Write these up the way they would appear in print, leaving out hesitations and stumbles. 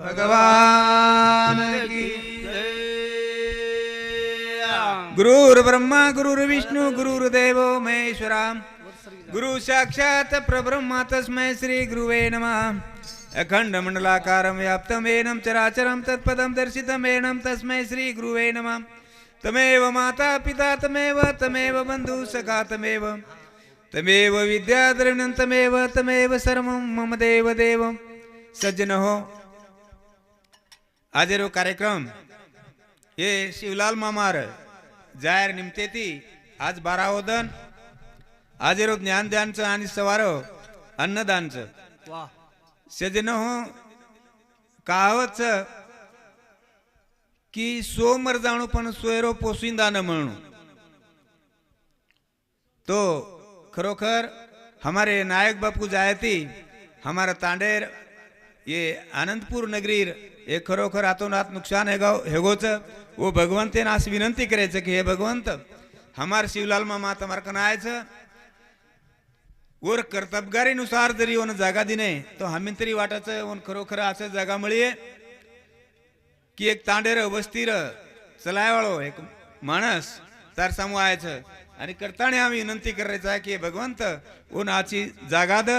भगवान की गुरुर्ब्रह्मा गुरुर्विष्णु गुरुर्देवो महेश्वरा गुरु साक्षात् परब्रह्म तस्मै श्री गुरुवे नमः। अखंड मंडलाकारं व्याप्तं येनं चराचरं तत्पदं दर्शितं येनं तस्मै श्री गुरुवे नमः। तमेव माता पिता तमेव बंधु सखा तमेव विद्या द्रविणं तमेव सर्वं मम देव देव। सज्जन हो, आज रो कार्यक्रम ये शिवलाल मामार जाहीर निमते थी आज 12 दिन आज रो ज्ञान दान आणि सवारो अन्नदान सज्जन हो, कहावत की सो मर जाणू पण सोयरो पोसिंदा न म्हणू। तो खरोखर हमारे नायक बापू जायती हमारा तांडेर ये आनंदपुर नगरी ये खरोखर आतोनात नुकसान हेगोच वो भगवंते नास विनंती करायचं की हे भगवंत हमार शिवलाल मामा तमार कनायचं वर कर्तबगारीनुसार जरी ओन जागा दिने तो हमीन तरी वाटायचं ओन खरोखर असं जागा मिळीये की एक तांडेर वस्तीर चलायवाळो एक माणस तार सामू आयचं आणि करताने आम्ही विनंती करायचं आहे की भगवंत ओनाची जागा द।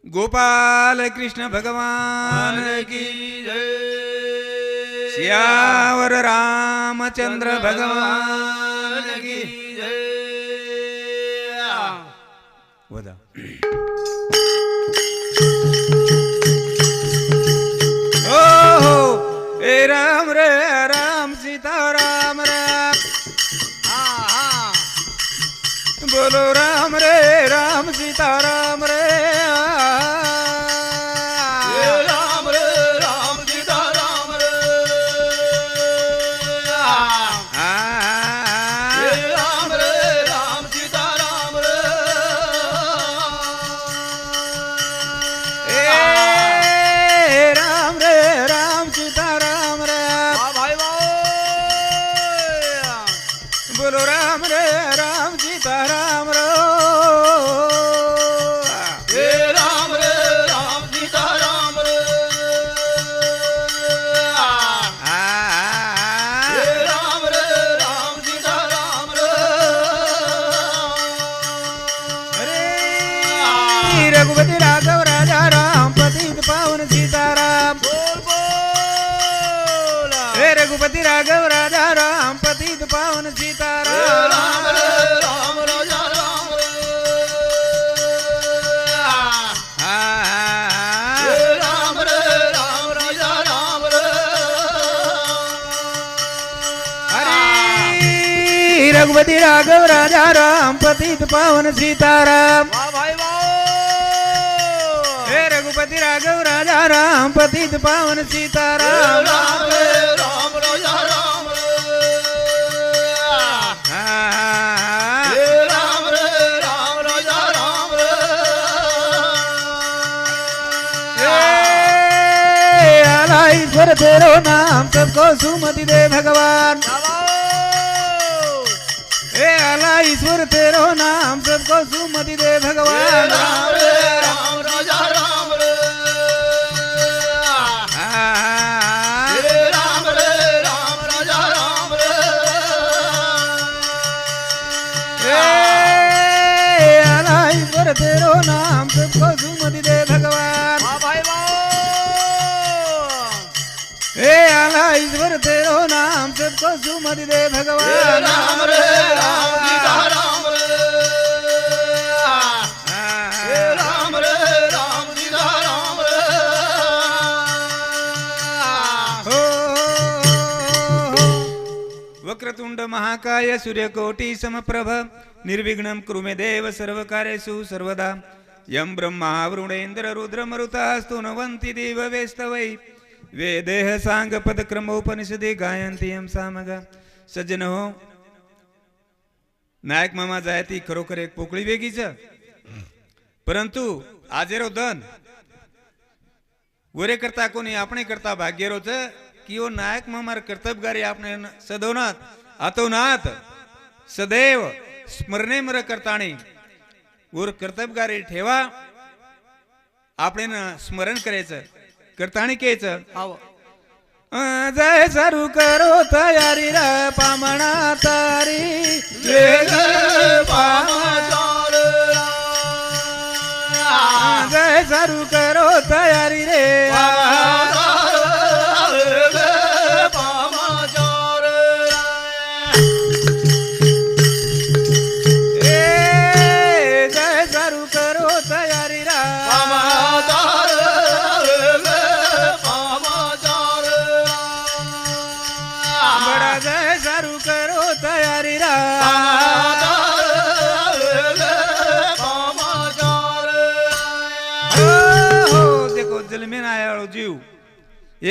गोपाल कृष्ण भगवान की जय। सियावर रामचंद्र भगवान की जय। वदा ओ ए राम रे राम सीताराम राम बोलो राम रे राम सीताराम रे राम रे राम सीताराम रे राम रे राम सीताराम रे ए राम रे राम सीताराम रे भाई बोलो राम रे राम सीताराम रे राम रे राम सीताराम रे राम रे राम सीताराम रे अरे रघुपति राघव राजा राम पतित पावन सीताराम बोल बोल हे रघुपति राघव राजा राम पतित पावन सीताराम राम रे राम राजा राम रे राम रे राम राजा राम रे हरे रघुपति राघव राजा राम पतित पावन सीताराम वाह भाई वाह हे रघुपति राघव राजा राम पतित पावन सीताराम राम रे राम राजा राम रे राम रे राम राजा राम रे आला ईश्वर तेरो नाम सबको सुमति दे भगवान। हे आला ईश्वर तेरो नाम सबको सुमति दे भगवान। राम रे राम राजा राम रे राम रे राम राजा राम रे आला ईश्वर तेरो नाम सबको सुमति दे भगवान। भाई हे आला ईश्वर तेरो नाम सबको सुमति दे भगवान। राम रे राम सीताराम रे राम रे राम सीताराम रे वक्रतुंड महाकाय सूर्यकोटि समप्रभ निर्विघ्नं कुरु मे देव सर्वकार्येषु सर्वदा। यं ब्रह्मा वरुणेन्द्र रुद्र मरुतः स्तुवन्ति देववेस्तवै वेदेह सांग पद क्रमोपनिषदे गायन्ति यं सामगा। सज्जन हो, नायक मामा जायती खरोखर एक पोकळी वेगीच परंतु आजेरो दन गोरे करता कोणी आपणे करता भाग्यरोच की ओ नायक मामार कर्तबगारी आपणे सदवनात आतोनात सदैव स्मरणे मर करताणी वर कर्तबगारी ठेवा आपण स्मरण करायचं करताणी घ्यायचं हाव जय सरू करो तयारी रा पामणा तारी वेग पामाचार जय सरू करो तयारी रे पामाचार ए जय सरू करो तयारी रा पामाचार पामाचार बड़ा जय सरू करो तयारी रा देखो जन्मेन आया वाळो जीव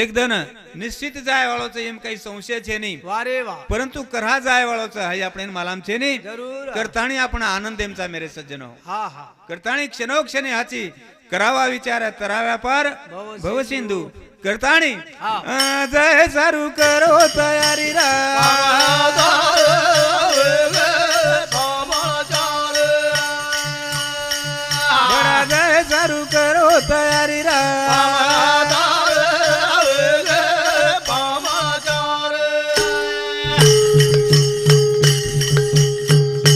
एकदम निश्चित जाय वाळो एम काही संशय छे नहीं वारे वाह परंतु करहा जाय वाळो है अपने मालाम छे नहीं जरूर करताणी आपण आनंद एमचा मेरे सज्जनो हा हा करताणी क्षणोक्षणी हाची करावा विचार तराव्या पार भव सिंधू करताणी जय सारू करो तयारी रा बड़ा जय सारू करो तयारी रा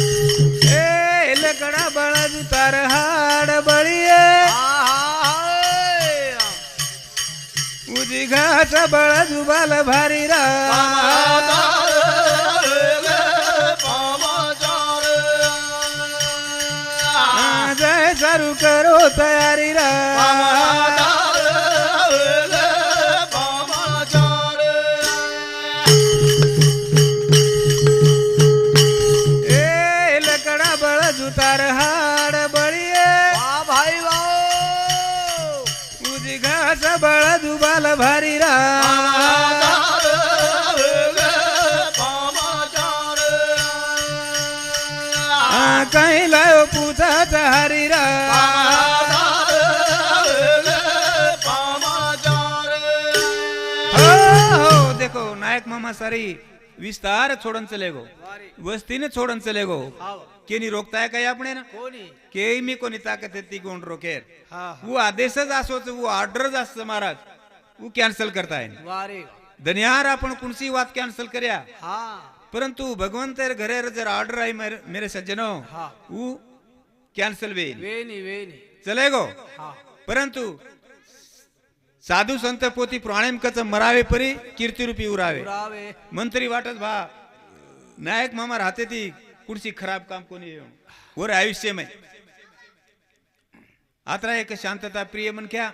ए लकड़ा बळद तार हाड बळिये उजी घास बळद बाल भारी रा जय सारू करो तयारी रा ए लकड़ा बळद तार हाड बळिये भाई वाह उजी घास बळद बाल भारी रा कहीं लायो पूछा हरी रा हो देखो नायक मामा सारी विस्तार छोड़न चले गो वस्ती ने छोड़न चले गो के नहीं रोकता है कहीं अपने ना कोणी के मी कोणी ताकत है ती कोण रोके हा वो आदेशच असो वो ऑर्डर असतं महाराज वो कॅन्सल करता है वारे दनियार आपण कुणसी बात कॅन्सल करया हा परंतु भगवंत घरे जर ऑर्डर आई मेरे सज्जनों हाँ। वो कैंसल वे वेणी चलेगो हा परंतु साधू संत पोती प्राणिम कच मरावे परी कीर्ती रूपी उरावे पुरावे मंत्री वाटत भा नायक मामा राहते ती कुर्सी खराब काम कोणी और आयुष्य में आत्रा एक शांतता प्रिय मन क्या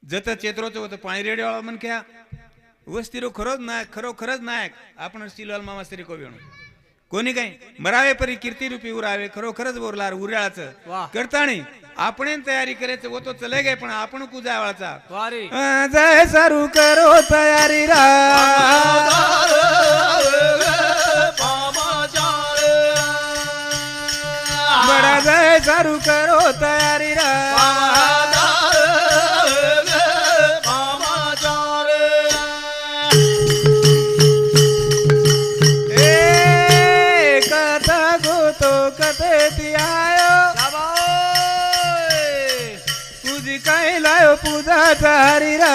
जत चेत्रोच होत पाणी रेडे वाला मन क्या वस्तीरो खरोच नायक खरोखरच नायक आपण शिलवाल मामा श्री को वेणू कोणी काही मरावे परी कीर्ती रूपी उरावे खरोखरच बोरलार उऱ्याळाचं वाह. करताणी आपण तयारी करायचं वो तो चले गए पण आपण कुजावाचा वारे जय सारू करो तयारी रा बड़ा जय सारू करो तयारी रा ए कथा गो तो कथे ती आयो तुझी काही लायो पूजाचा हरी रा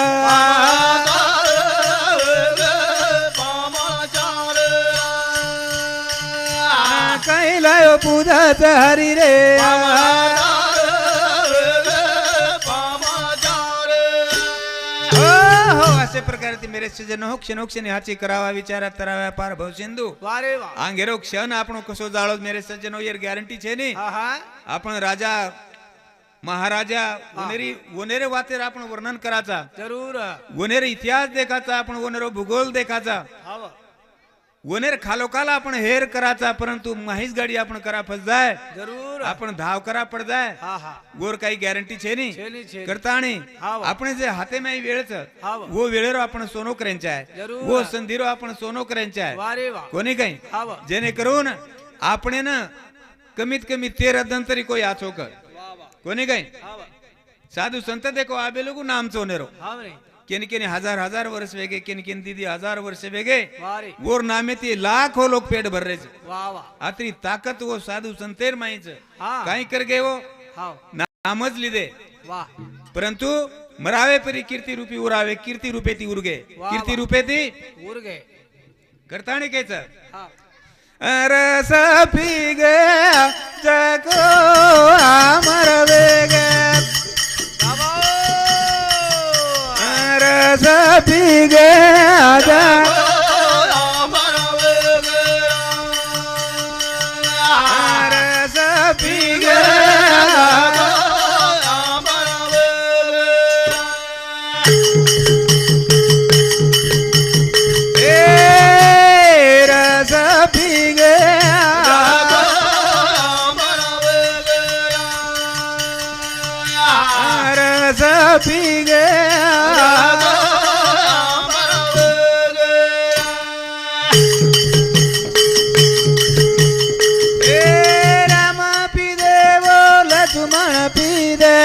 काही लायो पूजाचा हरी रे हो असे प्रकारे ती मेरे सजन हो क्षणोक्षणी हाची करावा विचारा तराव्या पार भव सिंधू वारे वा आंगेरो क्षण आपण कसो जाळो मेरे सज्जनो यार गॅरंटी छे ने हा हा आपण राजा महाराजा वनेरे वातेर आपण वर्णन कराचा जरूर वनेर इतिहास देखाचा आपण वनेरो भूगोल देखाचा हाव वनेर खालोखाल आपण हेर कराचा परंतु माहीच गाडी आपण करा फस जाय जरूर आपण धाव करा पड जाय हा हा गोर काही गॅरंटी छे छेनी, नाही छेनी. करता आणि हाव. आपण जे हाते माई वेळच हाव. वो वेळेरो आपण सोनो करायचा आहे जरूर. वो संधीरो आपण सोनो करायचा आहे वारे वा कोणी काही हाव. जेणेकरून आपण ना कमीत कमी 13 दिन तरी कोई आचो कर वा वा कोणी काही हाव साधू संत देखो आबे लोगू नाम चोनेरो हाव रे केन केन हजार हजार वर्ष वेगे केन केन दीदी हजार वर्ष वेगे वारे और नामे ते लाखों लोग पेट भर रहे वाह वाह आतरी ताकत वो साधु संतेर माहीच हाँ काही कर गे वो हाव नामच लिदे वाह परंतु मरावे परी कीर्ती रूपी उरावे कीर्ती रूपे ती उरगे वा, कीर्ती वा. रूपे ती उर गए करताणी केच हाँ रस पी गया जगो अमर वेगे रस पी गया जगो रस पी गया रस पी गया रस पी गया राम पी दे वो लक्ष्मण पी दे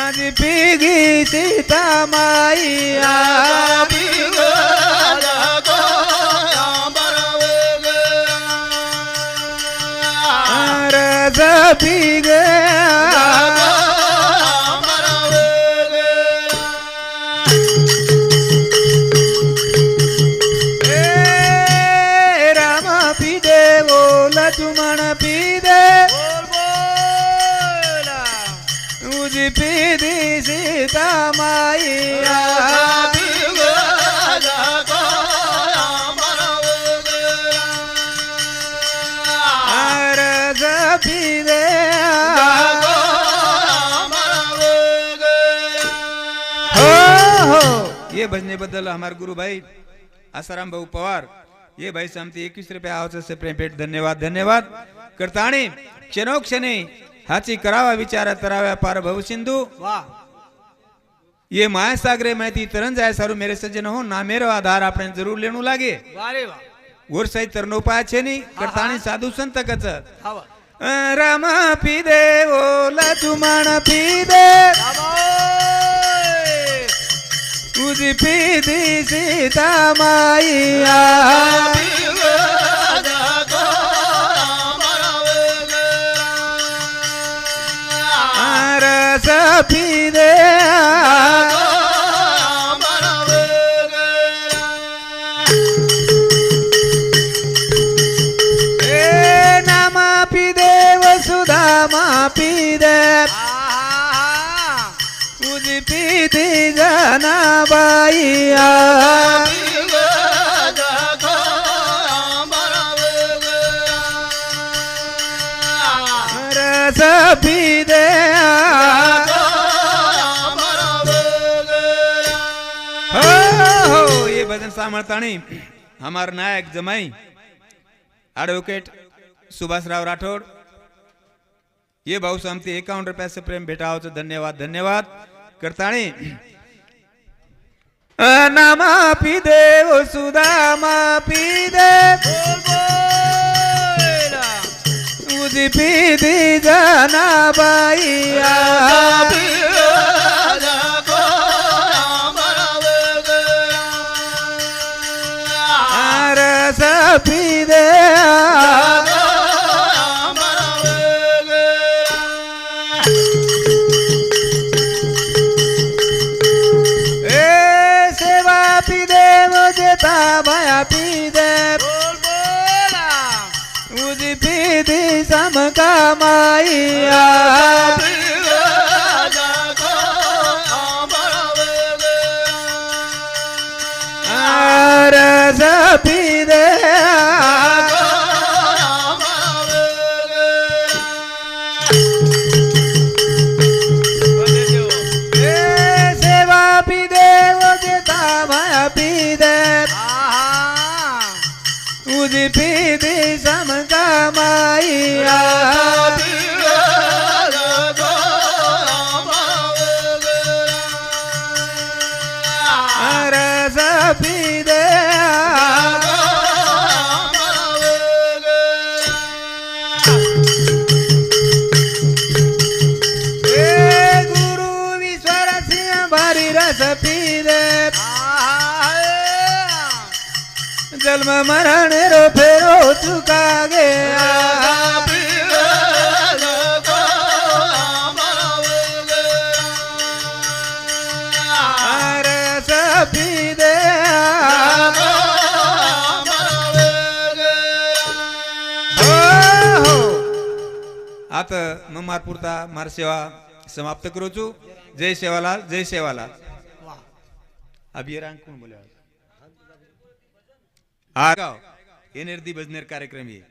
आज पीगी सीता माइया रस पी गया राम पी दे वो लक्ष्मण पी दे उज पी दी सीता माइया रस पी दे हो ये भजने बद्दल हमारे गुरु भाई आसाराम भाऊ पवार ये भाई सामती 21 रुपया आवश्यक से प्रेम पेट धन्यवाद धन्यवाद करताणी क्षणोक्षणी हाची करावा विचार तराव्या पार भव सिंधू वाह ये माया सागरे माहिती तरन जाय सारू मेरे सज्जन हो ना मेरो आधार આપણે જરૂર લેણું લાગે वारे वाह ગોર સહિત તરનો પાય છે ની કરતાણી સાધુ સંત કચ हाव રામ પી દે ઓ લક્ષ્મણ પી દે ઉજી પી દી સીતા માઈયા रस पी दे नाम पी दे वसुधामा पी दे उज पी दी जना बाइया रस पी दे हो ये भजन सामर्थाणी हमार नायक जमाई एडवोकेट सुभाषराव राठौड़ ये भाऊ सामती 51 रुपया से प्रेम भेटाओ तो धन्यवाद धन्यवाद करताणी नामा पी दे वो सुदामा पी दे उदी पी दी जाना बाइया रस पी दे सेवा पी दे मुझे ताबाया पी दे मुझे पी दी समका माइया रस पी दे सेवा पी दे वो जेता भाया पी दे उदी पी दी समका माइया रस पी दे गुरु विश्वर सिंह जन्म मरण रो फेरो चुका गया अरे सभी दे आता मग मारपुरता मार सेवा समाप्त करू छु जय सेवालाल जय सेवालाल अब ये रंग कौन बोले आ गाओ ये निर्दी भजनेर कार्यक्रम ये